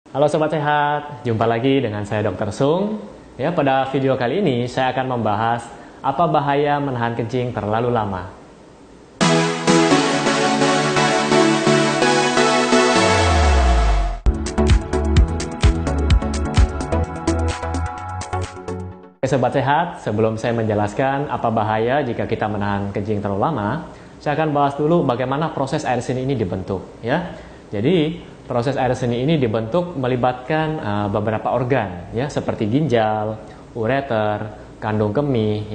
Halo Sobat Sehat, jumpa lagi dengan saya Dr. Sung. Ya, pada video kali ini saya akan membahas apa bahaya menahan kencing terlalu lama. Oke Sobat Sehat, sebelum saya menjelaskan apa bahaya jika kita menahan kencing terlalu lama, saya akan bahas dulu bagaimana proses air seni ini dibentuk. Ya, jadi proses air seni ini dibentuk melibatkan beberapa organ, ya, seperti ginjal, ureter, kandung kemih,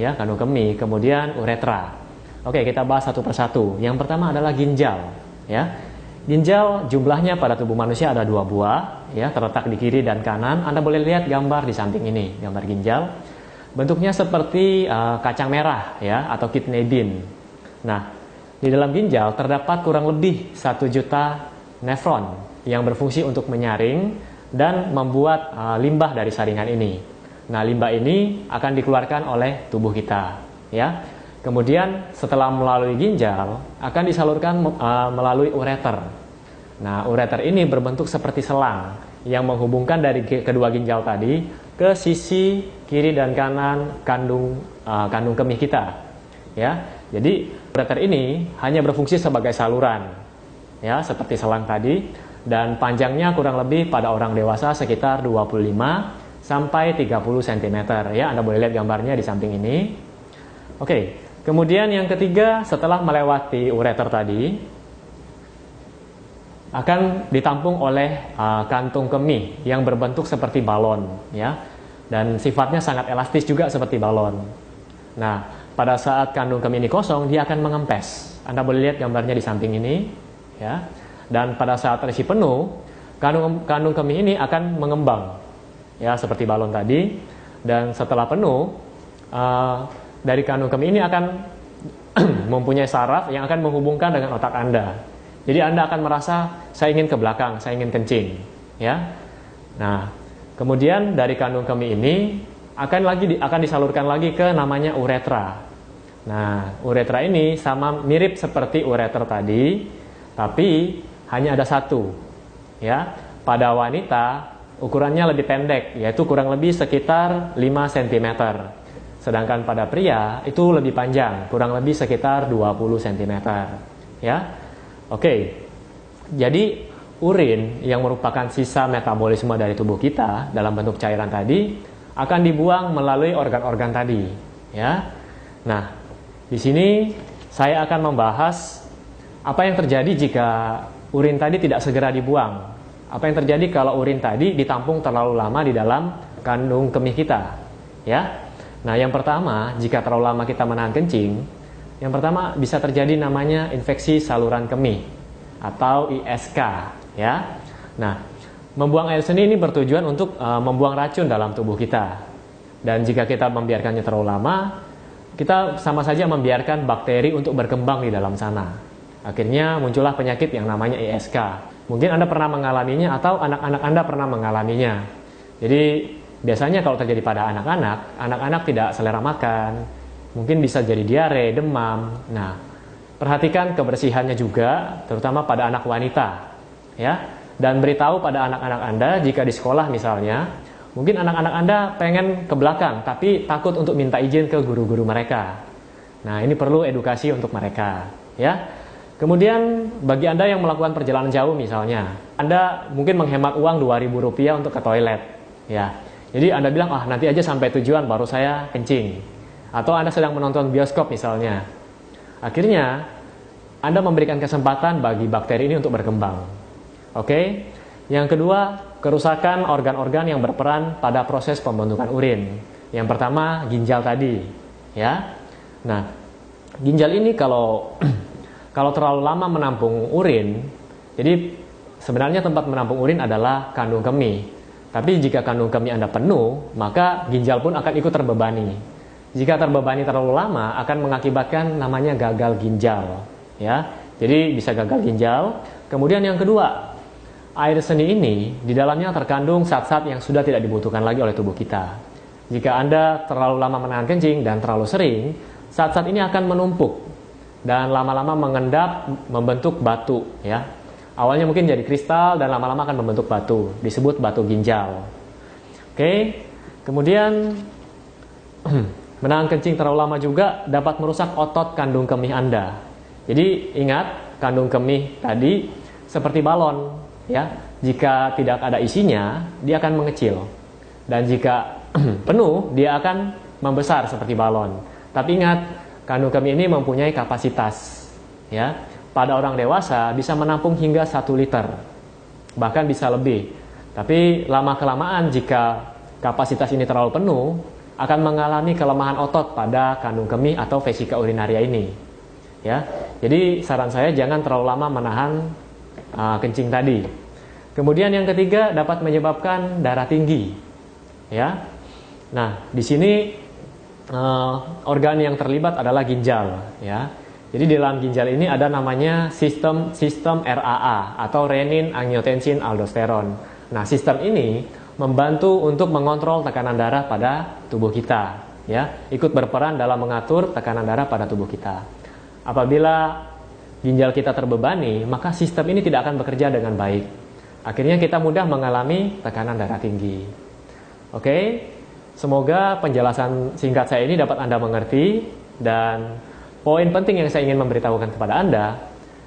kemudian uretra. Oke, kita bahas satu persatu. Yang pertama adalah ginjal, ya. Ginjal jumlahnya pada tubuh manusia ada 2 buah, ya, terletak di kiri dan kanan. Anda boleh lihat gambar di samping ini, gambar ginjal. Bentuknya seperti kacang merah, ya, atau kidney bean. Nah, di dalam ginjal terdapat kurang lebih 1 juta nefron yang berfungsi untuk menyaring dan membuat limbah dari saringan ini. Nah, limbah ini akan dikeluarkan oleh tubuh kita, ya. Kemudian setelah melalui ginjal akan disalurkan melalui ureter. Nah, ureter ini berbentuk seperti selang yang menghubungkan dari kedua ginjal tadi ke sisi kiri dan kanan kandung kemih kita, ya. Jadi ureter ini hanya berfungsi sebagai saluran, ya, seperti selang tadi. Dan panjangnya kurang lebih pada orang dewasa sekitar 25 sampai 30 cm. Ya, Anda boleh lihat gambarnya di samping ini. Oke, kemudian yang ketiga, setelah melewati ureter tadi, akan ditampung oleh kantung kemih yang berbentuk seperti balon, ya. Dan sifatnya sangat elastis juga seperti balon. Nah, pada saat kandung kemih ini kosong, dia akan mengempes. Anda boleh lihat gambarnya di samping ini, ya. Dan pada saat terisi penuh, kandung kemih ini akan mengembang, ya, seperti balon tadi. Dan setelah penuh, dari kandung kemih ini akan mempunyai saraf yang akan menghubungkan dengan otak Anda. Jadi Anda akan merasa, saya ingin ke belakang, saya ingin kencing, ya. Nah, kemudian dari kandung kemih ini akan disalurkan lagi ke namanya uretra. Nah, uretra ini sama mirip seperti ureter tadi, tapi hanya ada satu, ya. Pada wanita ukurannya lebih pendek, yaitu kurang lebih sekitar 5 cm. Sedangkan pada pria itu lebih panjang, kurang lebih sekitar 20 cm, ya. Oke. Jadi urin yang merupakan sisa metabolisme dari tubuh kita dalam bentuk cairan tadi akan dibuang melalui organ-organ tadi, ya. Nah, di sini saya akan membahas apa yang terjadi jika urin tadi tidak segera dibuang. Apa yang terjadi kalau urin tadi ditampung terlalu lama di dalam kandung kemih kita, ya. Nah, yang pertama, jika terlalu lama kita menahan kencing, yang pertama bisa terjadi namanya infeksi saluran kemih atau ISK, ya. Nah, membuang air seni ini bertujuan untuk membuang racun dalam tubuh kita. Dan jika kita membiarkannya terlalu lama, kita sama saja membiarkan bakteri untuk berkembang di dalam sana. Akhirnya muncullah penyakit yang namanya ISK. Mungkin Anda pernah mengalaminya atau anak-anak Anda pernah mengalaminya. Jadi biasanya kalau terjadi pada anak-anak tidak selera makan, mungkin bisa jadi diare, demam. Nah, perhatikan kebersihannya juga, terutama pada anak wanita, ya. Dan beritahu pada anak-anak Anda jika di sekolah misalnya, mungkin anak-anak Anda pengen ke belakang, tapi takut untuk minta izin ke guru-guru mereka. Nah, ini perlu edukasi untuk mereka, ya. Kemudian bagi Anda yang melakukan perjalanan jauh misalnya, Anda mungkin menghemat uang Rp2.000 untuk ke toilet, ya. Jadi Anda bilang, nanti aja sampai tujuan baru saya kencing. Atau Anda sedang menonton bioskop misalnya. Akhirnya Anda memberikan kesempatan bagi bakteri ini untuk berkembang. Oke. Yang kedua, kerusakan organ-organ yang berperan pada proses pembentukan urin. Yang pertama, ginjal tadi, ya. Nah, ginjal ini kalau terlalu lama menampung urin, jadi sebenarnya tempat menampung urin adalah kandung kemih. Tapi jika kandung kemih Anda penuh, maka ginjal pun akan ikut terbebani. Jika terbebani terlalu lama, akan mengakibatkan namanya gagal ginjal, ya. Jadi bisa gagal ginjal. Kemudian yang kedua, air seni ini di dalamnya terkandung zat-zat yang sudah tidak dibutuhkan lagi oleh tubuh kita. Jika Anda terlalu lama menahan kencing dan terlalu sering, zat-zat ini akan menumpuk dan lama-lama mengendap membentuk batu, ya. Awalnya mungkin jadi kristal dan lama-lama akan membentuk batu, disebut batu ginjal. Oke, kemudian menahan kencing terlalu lama juga dapat merusak otot kandung kemih Anda. Jadi ingat, kandung kemih tadi seperti balon, ya. Jika tidak ada isinya, dia akan mengecil. Dan jika penuh, dia akan membesar seperti balon. Tapi ingat, kandung kemih ini mempunyai kapasitas, ya. Pada orang dewasa bisa menampung hingga 1 liter, bahkan bisa lebih. Tapi lama-kelamaan jika kapasitas ini terlalu penuh, akan mengalami kelemahan otot pada kandung kemih atau vesika urinaria ini. Ya, jadi saran saya jangan terlalu lama menahan kencing tadi. Kemudian yang ketiga dapat menyebabkan darah tinggi. Ya, nah di sini organ yang terlibat adalah ginjal. Ya. Jadi di dalam ginjal ini ada namanya sistem RAA atau renin angiotensin aldosteron. Nah, sistem ini membantu untuk mengontrol tekanan darah pada tubuh kita, ya, ikut berperan dalam mengatur tekanan darah pada tubuh kita. Apabila ginjal kita terbebani, maka sistem ini tidak akan bekerja dengan baik. Akhirnya kita mudah mengalami tekanan darah tinggi. Oke, semoga penjelasan singkat saya ini dapat Anda mengerti, dan poin penting yang saya ingin memberitahukan kepada Anda,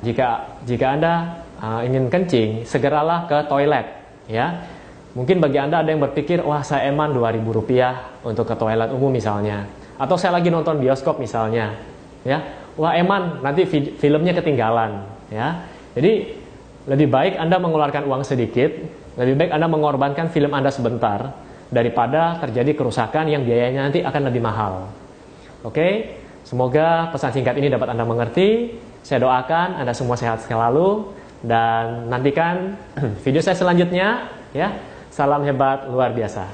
jika Anda ingin kencing, segeralah ke toilet, ya. Mungkin bagi Anda ada yang berpikir, wah saya eman Rp2.000 untuk ke toilet umum misalnya, atau saya lagi nonton bioskop misalnya, ya. Wah eman, nanti filmnya ketinggalan, ya. Jadi lebih baik Anda mengeluarkan uang sedikit, lebih baik Anda mengorbankan film Anda sebentar daripada terjadi kerusakan yang biayanya nanti akan lebih mahal. Oke? Semoga pesan singkat ini dapat Anda mengerti. Saya doakan Anda semua sehat selalu, dan nantikan video saya selanjutnya, ya. Salam hebat luar biasa.